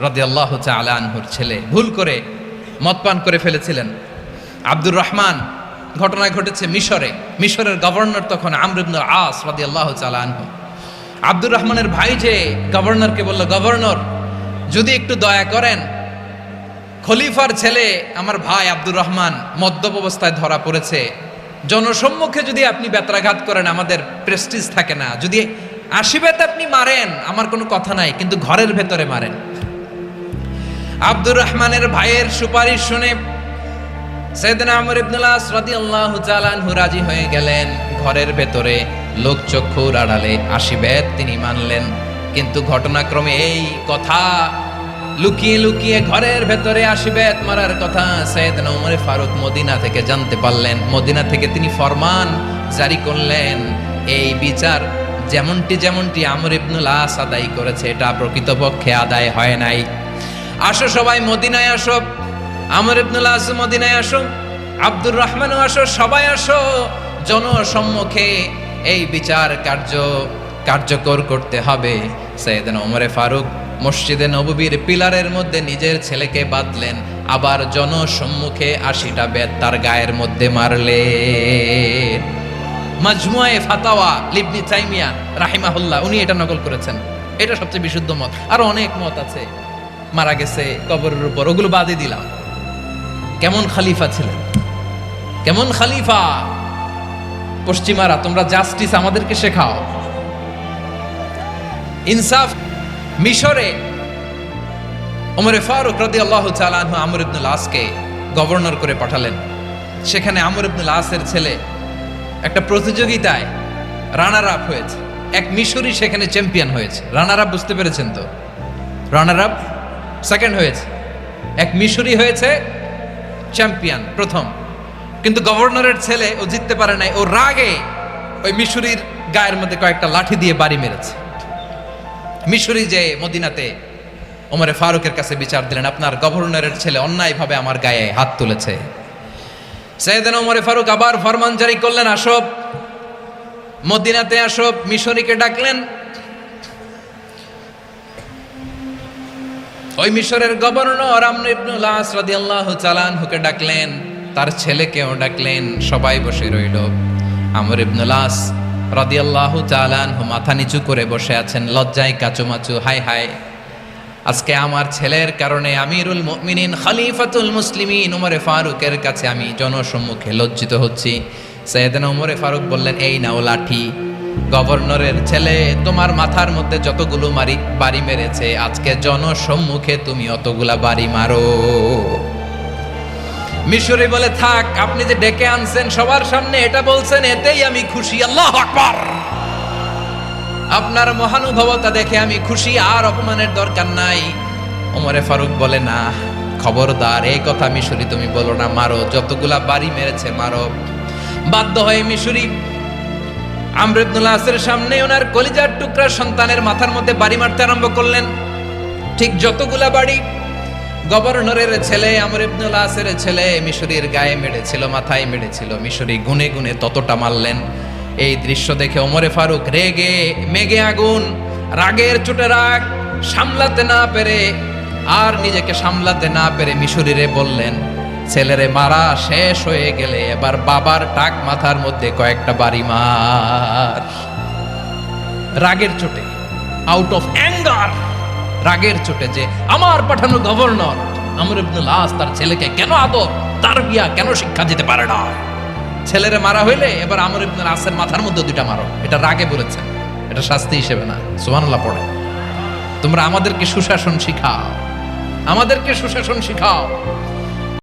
রাদিয়াল্লাহু তাআলা আনহুর ছেলে ভুল করে মদ পান করে ফেলেছিলেন। আব্দুর রহমান, ঘটনা ঘটেছে মিশরে। মিশরের গভর্নর তখন আমর ইবনে আস রাদিয়াল্লাহু তাআলা আনহু। আব্দুর রহমানের ভাই যে গভর্নরকে বলল, গভর্নর যদি একটু দয়া করেন, খলিফার ছেলে আমার ভাই আব্দুর রহমান মদ্যপ অবস্থায় ধরা পড়েছে, জনসম্মুখে যদি আপনি বেত্রাঘাত করেন আমাদের প্রেস্টিজ থাকে না, যদি আশীর্বাদ আপনি মারেন আমার কোনো কথা নাই, কিন্তু ঘরের ভেতরে মারেন। আব্দুর রহমানের ভাইয়ের সুপারিশ শুনে সাইয়েদনা আমর ইবনে আস রাদিয়াল্লাহু তাআলা আনহু রাজি হয়ে গেলেন। ঘরের ভেতরে লোকচক্ষুর আড়ালে আশীর্বাদ তিনি মানলেন। কিন্তু ঘটনাক্রমে এই কথা লুকিয়ে লুকিয়ে ঘরের ভেতরে আশীর্বাদ মারার কথা সাইয়েদনা ওমর ফারুক মদিনা থেকে জানতে পারলেন। মদিনা থেকে তিনি ফরমান জারি করলেন, এই বিচার যেমনটি আমর ইবনে আস আদায় করেছে এটা প্রকৃতপক্ষে আদায় হয় নাই। আসো সবাই মদিনায় আসো, আমর ইবনে আস মদিনায় আসো, আব্দুর রহমানও আসো, সবাই আসো, জনসম্মুখে এই বিচার কার্যকর করতে হবে। সাইয়েদনা ওমর ফারুক মসজিদে নববীর পিলারের মধ্যে নিজের ছেলেকে বাঁধলেন, আবার জনসম্মুখে 80টা বেত তার গায়ের মধ্যে মারলেন। মাজমুয়ে ফাতাওয়া ইবনে তাইমিয়া রাহিমাহুল্লাহ উনি এটা নকল করেছেন। এটা সবচেয়ে বিশুদ্ধ মত, আরো অনেক মত আছে। মারা গেছে কবরের উপর, ওগুলো বাদই দিলাম। কেমন খলিফা ছিলেন, কেমন খলিফা! পশ্চিমারা তোমরা জাস্টিস আমাদেরকে শেখাও, ইনসাফ। মিশরে ওমর ফারুক রাদিয়াল্লাহু তাআলা আনহু আমর ইবনে আসকে গভর্নর করে পাঠালেন। সেখানে আমর ইবনে আসের ছেলে একটা প্রতিযোগিতায় রানার আপ হয়েছে। এক মিশরি সেখানে চ্যাম্পিয়ন হয়েছে। রানার আপ বুঝতে পেরেছেন তো? রানার আপ সেকেন্ড হয়েছে, এক মিশরি হয়েছে চ্যাম্পিয়ন প্রথম। কিন্তু গভর্নরের ছেলে ও জিততে পারে নাই। ও রাগে ওই মিশরির গায়ের মধ্যে কয়েকটা লাঠি দিয়ে বাড়ি মেরেছে। মিশরি যে মদিনাতে ওমর ফারুকের কাছে বিচার দিলেন, আপনার গভর্নরের ছেলে অন্যায়ভাবে আমার গায়ে হাত তুলেছে। সাইয়েদনা ওমর ফারুক আবার ফরমান জারি করলেন, আসো মদিনাতে আসো। মিশরিকে ডাকলেন। ওই মিশরের গভর্নর আমর ইবনে আস রাদিয়াল্লাহু তাআলা আনহুকে ডাকলেন, তার ছেলেকেও ডাকলেন। সবাই বসে রইল। আমর ইবনে আস রাদিয়াল্লাহু তাআলা আনহু মাথা নিচু করে বসে আছেন, লজ্জায় কাচুমাচু। হায় হায়, আজকে আমার ছেলের কারণে আমিরুল মুমিনিন খলিফাতুল মুসলিমিন ওমর ফারুকের কাছে আমি জনসম্মুখে লজ্জিত হচ্ছি। সাইয়েদনা ওমর ফারুক বললেন, এই নাও লাঠি, গভর্নরের ছেলে তোমার মাথার মধ্যে যতগুলো বাড়ি মেরেছে, আজকে জনসম্মুখে তুমি অতগুলা বাড়ি মারো। মিশরি বলে, থাক, আপনি যে ডেকে আনছেন সবার সামনে এটা বলছেন, এতেই আমি খুশি। আল্লাহু আকবার! আপনার মহানুভবতা দেখে আমি খুশি, আর অপমানের দরকার নাই। ওমর ফারুক বলে, না, খবরদার, এই কথা মিশরি তুমি বলো না, মারো, যতগুলা বাড়ি মেরেছে মারো। বাধ্য হয়ে মিশরি আমর ইবনে আসের সামনে ওনার কলিজার টুকরা সন্তানের মাথার মধ্যে বাড়ি মারতে আরম্ভ করলেন। ঠিক যতগুলা বাড়ি গভর্নরের ছেলে আমর ইবনে আসের ছেলে মিশরির গায়ে মেরেছিল, মাথায় মেরেছিল, মিশরি গুনে গুনে ততটা মারলেন। এই দৃশ্য দেখে ওমর ফারুক রেগে মেগে আগুন, রাগের চোটে রাগ সামলাতে না পেরে, আর নিজেকে সামলাতে না পেরে মিশরিরে বললেন, ছেলেরে মারা শেষ হয়ে গেলে এবার বাবার টাক মাথার মধ্যে কয়েকটা বাড়ি মার। রাগের চোটে, আউট অফ অ্যাঙ্গার, রাগের চোটে, যে আমার পাঠানো গভর্নর আমর ইবনে আস তার ছেলেকে কেন আদব তারবিয়া কেন শিক্ষা দিতে পারে না। ছেলেরে মারা হইলে এবার আমর ইবনে আসের মাথার মধ্যে দুইটা মারো। এটা রাগে বলেছেন, এটা শাস্তি হিসেবে না। সুবহানাল্লাহ পড়ে। তোমরা আমাদেরকে সুশাসন শিখাও, আমাদেরকে সুশাসন শিখাও।